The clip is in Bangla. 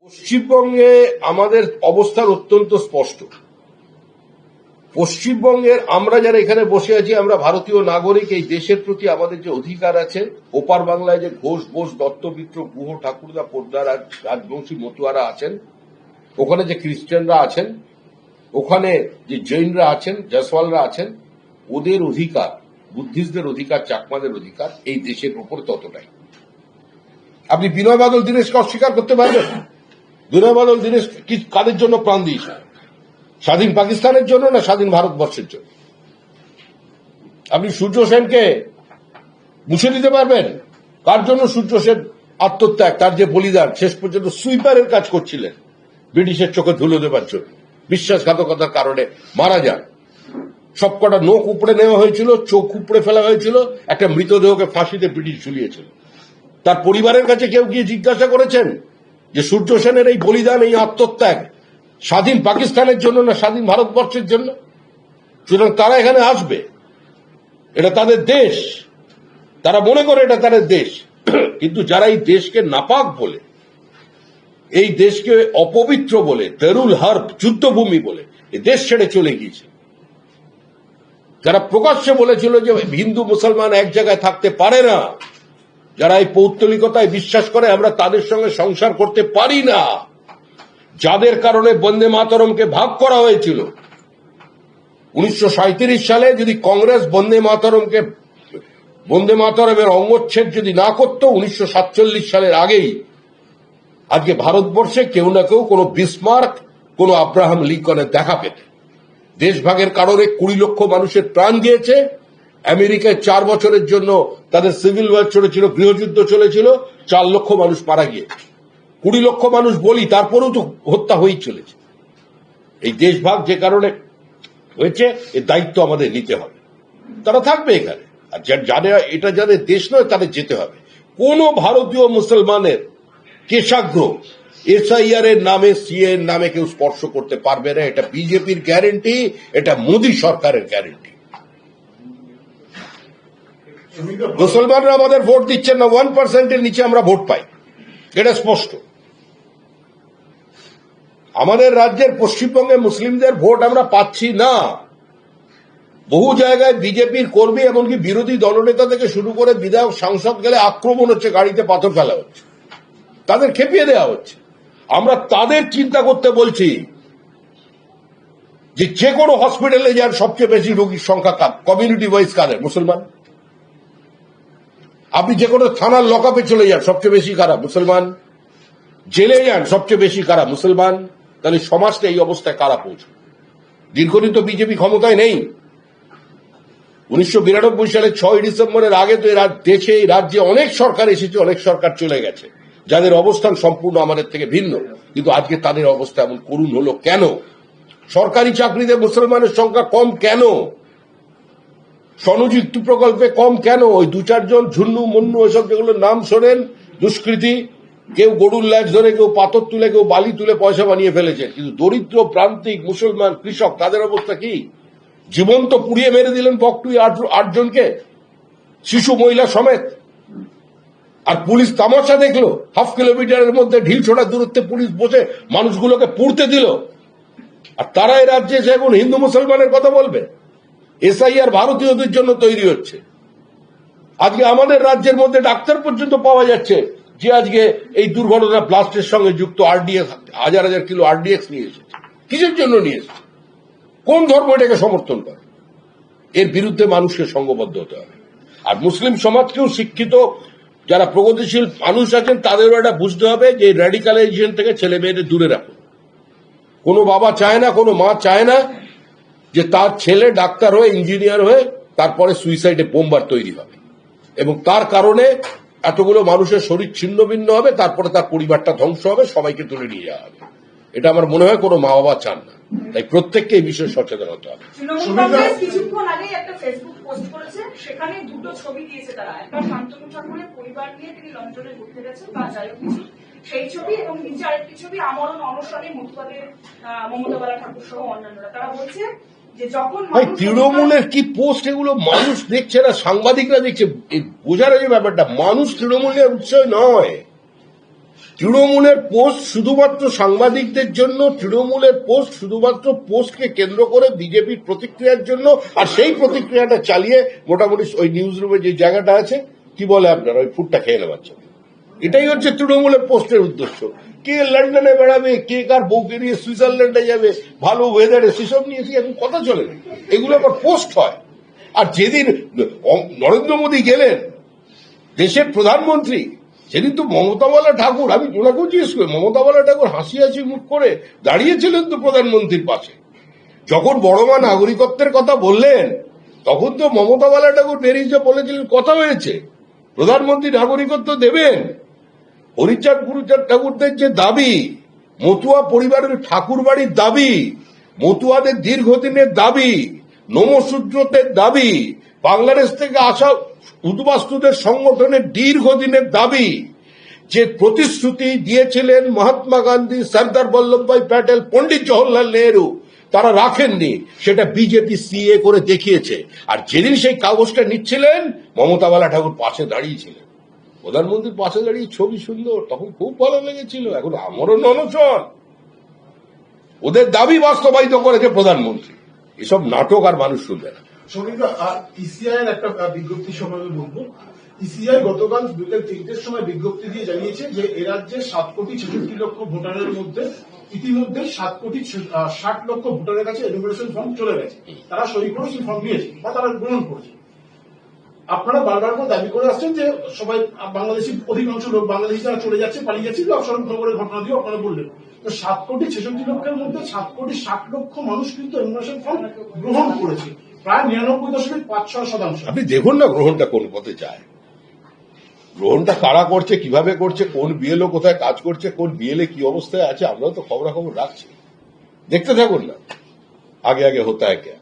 পশ্চিমবঙ্গে আমাদের অবস্থান অত্যন্ত স্পষ্ট। পশ্চিমবঙ্গের আমরা যারা এখানে বসে আছি, আমরা ভারতীয় নাগরিক। এই দেশের প্রতি আমাদের যে অধিকার আছে, ওপার বাংলায় যে ঘোষ, বোস, দত্তমিত্র, গুহ, ঠাকুরদা, পোদ্দার, রাজবংশী, মতুয়ারা আছেন, ওখানে যে খ্রিস্টানরা আছেন, ওখানে যে জৈনরা আছেন, জয়সওয়ালরা আছেন, ওদের অধিকার, বুদ্ধিস্টদের অধিকার, চাকমাদের অধিকার এই দেশের উপর ততটাই। আপনি বিনয় বাদল দীনেশকে অস্বীকার করতে পারবেন? বিনয় বাদল দীনেশ কাদের জন্য প্রাণ দিয়েছে? স্বাধীন পাকিস্তানের জন্য না স্বাধীন ভারতবর্ষের জন্য? আপনি সূর্য সেনকে মুছে দিতে পারবেন? কার জন্য সূর্য সেন আত্মত্যাগ, তার যে বলিদান, শেষ পর্যন্ত সুইপারের কাজ করছিলেন ব্রিটিশের চোখে ধুলো দেবার জন্য, বিশ্বাসঘাতকতার কারণে মারা যান। সবকটা নখ উপড়ে নেওয়া হয়েছিল, চোখ উপড়ে ফেলা হয়েছিল, একটা মৃতদেহকে ফাঁসিতে ব্রিটিশ ঝুলিয়েছিল। তার পরিবারের কাছে কেউ গিয়ে জিজ্ঞাসা করেছেন যে সূর্য সেনের এই বলিদান, এই আত্মত্যাগ স্বাধীন পাকিস্তানের জন্য না স্বাধীন ভারতবর্ষের জন্য? সুতরাং তারা এখানে আসবে, এটা তাদের দেশ, তারা মনে করে এটা তাদের দেশ। কিন্তু যারা এই দেশকে নাপাক বলে, এই দেশকে অপবিত্র বলে, তেরুল হার্ব, যুদ্ধভূমি বলে এই দেশ ছেড়ে চলে গিয়েছে, যারা প্রকাশ্যে বলেছিল যে হিন্দু মুসলমান এক জায়গায় থাকতে পারে না, যারা এই পৌত্তলিকতায় বিশ্বাস করে, আমরা তাদের সঙ্গে সংসার করতে পারি না, যাদের কারণে বন্দে মাতরমকে ভাগ করা হয়েছিল 1937 সালে, যদি কংগ্রেস বন্দে মাতরমের অঙ্গচ্ছেদ যদি না করত 1947 সালের আগেই, আজকে ভারতবর্ষে কেউ না কেউ কোনো বিসমার্ক, কোনো আব্রাহাম লিঙ্কনের দেখা পেত। দেশভাগের কারণে 20 লক্ষ মানুষের প্রাণ দিয়েছে। আমেরিকায় 4 বছরের জন্য তাদের সিভিল ওয়ার চলেছিল, গৃহযুদ্ধ চলেছিল, 4 লক্ষ মানুষ মারা গিয়েছে। 20 লক্ষ মানুষ বলি, তারপরেও তো হত্যা হয়েই চলেছে। এই দেশভাগ যে কারণে হয়েছে, এর দায়িত্ব আমাদের নিতে হবে। তারা থাকবে এখানে, আর যারা এটা যাদের দেশ নয় তাদের যেতে হবে। কোন ভারতীয় মুসলমানের কেশাগ্র এসআইআর এর নামে, সিএ এর নামে কেউ স্পর্শ করতে পারবে না। এটা বিজেপির গ্যারেন্টি, এটা মোদী সরকারের গ্যারেন্টি। মুসলমানরা আমাদের ভোট দিচ্ছেন না, 1%-এর নিচে আমরা ভোট পাই, এটা স্পষ্ট। আমাদের রাজ্যের পশ্চিমবঙ্গে মুসলিমদের ভোট আমরা পাচ্ছি না। বহু জায়গায় বিজেপির কর্মী, এমনকি বিরোধী দলনেতা থেকে শুরু করে বিধায়ক, সাংসদ গেলে আক্রমণ হচ্ছে, গাড়িতে পাথর ফেলা হচ্ছে, তাদের খেপিয়ে দেওয়া হচ্ছে। আমরা তাদের চিন্তা করতে বলছি যে কোনো হসপিটালে যান, সবচেয়ে বেশি রোগীর সংখ্যা কমিউনিটি ওয়াইজ কাদের? মুসলমান। আপনি যে কোনো থানার লকআপে চলে যান, সবচেয়ে বেশি কারা? মুসলমান। জেলে যান, সবচেয়ে বেশি কারা? মুসলমান। তাহলে সমাজটা এই অবস্থায় কারা পৌঁছবে? দীর্ঘদিন তো বিজেপি ক্ষমতায় নেই। 1992 সালের 6 ডিসেম্বরের আগে তো দেশে, এই রাজ্যে অনেক সরকার এসেছে, অনেক সরকার চলে গেছে, যাদের অবস্থান সম্পূর্ণ আমাদের থেকে ভিন্ন। কিন্তু আজকে তাদের অবস্থা এমন করুণ হলো কেন? সরকারি চাকরিতে মুসলমানের সংখ্যা কম কেন? স্বনিযুক্তি প্রকল্পে কম কেন? ওই 2-4 জন ঝুন্নু মন্নু, এসব যেগুলোর নাম শোনেন, দুষ্কৃতী, কেউ গরুর ল্যাজ ধরে, কেউ পাথর তুলে, কেউ বালি তুলে পয়সা বানিয়ে ফেলেছে। কিন্তু দরিদ্র প্রান্তিক মুসলমান কৃষক, তাদের অবস্থা কি? জীবন্ত পুড়িয়ে মেরে দিলেন বকটুই 8 জনকে, শিশু মহিলা সমেত। আর পুলিশ তামাশা দেখলো, হাফ কিলোমিটারের মধ্যে ঢিল ছোড়ার দূরত্বে পুলিশ বসে মানুষগুলোকে পুড়তে দিল। আর তারা এই রাজ্যে এসে এখন হিন্দু মুসলমানের কথা বলবে? এসআইআর ভারতীয়দের জন্য তৈরি হচ্ছে। আজকে আমাদের রাজ্যের মধ্যে ডাক্তার পর্যন্ত পাওয়া যাচ্ছে যে আজকে এই দুর্ঘটনা ব্লাস্টের সঙ্গে যুক্ত, আরডিএক্স, হাজার হাজার কিলো আরডিএক্স নিয়ে এসেছে। কিসের জন্য নিয়ে এসেছে? কোন ধর্ম এটাকে সমর্থন করে? এর বিরুদ্ধে মানুষকে সংঘবদ্ধ হতে হবে। আর মুসলিম সমাজকেও, শিক্ষিত যারা প্রগতিশীল মানুষ আছেন, তাদেরও এটা বুঝতে হবে যে র্যাডিকালাইজেশন থেকে ছেলে মেয়েদের দূরে রাখুন। কোনো বাবা চায় না, কোনো মা চায় না যে তার ছেলে ডাক্তার হয়ে, ইঞ্জিনিয়ার হয়ে তারপরে সুইসাইডে বোমবার তৈরি হবে, এবং তার কারণে এতগুলো মানুষের শরীর ছিন্ন ভিন্ন হবে, তারপরে তার পরিবারটা ধ্বংস হবে, সবাইকে তুলে নিয়ে যাওয়া হবে। এটা আমার মনে হয় কোনো মা বাবা চান না। তাই প্রত্যেককে এই বিষয়ে সচেতন হতে হবে। কিছুক্ষণ আগে একটা ফেসবুক পোস্ট করেছে, সেখানে 2টো ছবি দিয়েছে তারা। একটা শান্তনু ঠাকুরের পরিবার নিয়ে তিনি লন্ডনে ঘুরতে গেছেন বা যাই হোক কিছু, সেই ছবি, এবং নিচে আরেকটি ছবি আমরণ অনশনে মতুয়াদের মমতা বালা ঠাকুর সহ অন্যান্যরা। তারা বলছে যে যখন তৃণমূলের কি পোস্ট, এগুলো মানুষ দেখছে না, সাংবাদিকরা দেখছে। বোঝার যে ব্যাপারটা, মানুষ তৃণমূলের উৎসাহ নয়। তৃণমূলের পোস্ট শুধুমাত্র সাংবাদিকদের জন্য, তৃণমূলের পোস্ট শুধুমাত্র পোস্টকে কেন্দ্র করে বিজেপির প্রতিক্রিয়ার জন্য, আর সেই প্রতিক্রিয়াটা চালিয়ে মোটামুটি ওই নিউজ রুমে যে জায়গাটা আছে কি বলে আপনার ওই ফুটটা খেয়ে নেওয়ার জন্য। এটাই হচ্ছে তৃণমূলের পোস্টের উদ্দেশ্য। কে লন্ডনে বেড়াবে, কে কার বউকে নিয়ে সুইজারল্যান্ডে যাবে, ভালো ওয়েদারে, সেসব নিয়ে এখন কথা চলে না, এগুলো আবার পোস্ট হয়। আর যেদিন নরেন্দ্র মোদী গেলেন দেশের প্রধানমন্ত্রী, সেদিন তো মমতাওয়ালা ঠাকুর, আমি ওনাকেও জিজ্ঞেস করি, মমতাওয়ালা ঠাকুর হাসি হাসি মুখ করে দাঁড়িয়েছিলেন তো প্রধানমন্ত্রীর পাশে। যখন বড়মা নাগরিকত্বের কথা বললেন তখন তো মমতাওয়ালা ঠাকুর বেরিয়ে বলেছিলেন কথা হয়েছে, প্রধানমন্ত্রী নাগরিকত্ব দেবেন। হরিচাঁদ গুরুচাঁদ ঠাকুরদের যে দাবি, মতুয়া পরিবারের ঠাকুর বাড়ির দাবি, মতুয়াদের দীর্ঘদিনের দাবি, নমশূদ্রদের দাবি, বাংলাদেশ থেকে আসা উদ্বাস্তুদের সংগঠনের দীর্ঘদিনের দাবি, যে প্রতিশ্রুতি দিয়েছিলেন মহাত্মা গান্ধী, সর্দার বল্লভভাই প্যাটেল, পণ্ডিত জওহরলাল নেহরু, তারা রাখেননি, সেটা বিজেপি সিএ করে দেখিয়েছে। আর যেদিন সেই কাগজটা নিচ্ছিলেন মমতাওয়ালা ঠাকুর পাশে দাঁড়িয়েছিলেন, প্রধানমন্ত্রীর পাশে দাঁড়িয়ে ছবি সুন্দর, তখন খুব ভালো লেগেছিল। এখন আমারও অনশন, ওদের দাবি বাস্তবায়িত করেছে প্রধানমন্ত্রী। এসব নাটক আর মানুষ শুনবে না। ইসিআই এর একটা বিজ্ঞপ্তি সম্পর্কে বলবো। ইসিআই গতকাল বিকেল 3টের সময় বিজ্ঞপ্তি দিয়ে জানিয়েছে যে এ রাজ্যে 7,66,00,000 ভোটারের মধ্যে ইতিমধ্যে 7,60,00,000 ভোটারের কাছে এনুমারেশন ফর্ম চলে গেছে, তারা সই করে সেই ফর্ম দিয়েছে বা তারা গ্রহণ করেছে। আপনারা বারবার করে দাবি করে আসছেন যে সবাই বাংলাদেশি, অধিকাংশ লোক বাংলাদেশি যারা চলে যাচ্ছে, পালিয়ে যাচ্ছে, অবসরক নগরের ঘটনা দিয়ে আপনারা বললেন। তো 7,66,00,000 মধ্যে 7,60,00,000 মানুষ কিন্তু এনুমারেশন ফর্ম গ্রহণ করেছে, প্রায় 99.56%। আপনি দেখুন না গ্রহণটা কোন পথে যায়, গ্রহণটা কারা করছে, কিভাবে করছে, কোন বিএলও কোথায় কাজ করছে, কোন বিএলএ কি অবস্থায় আছে, আমরাও তো খবরাখবর রাখছি। দেখতে থাকুন না, আগে আগে হতা হ্যায় ক্যা।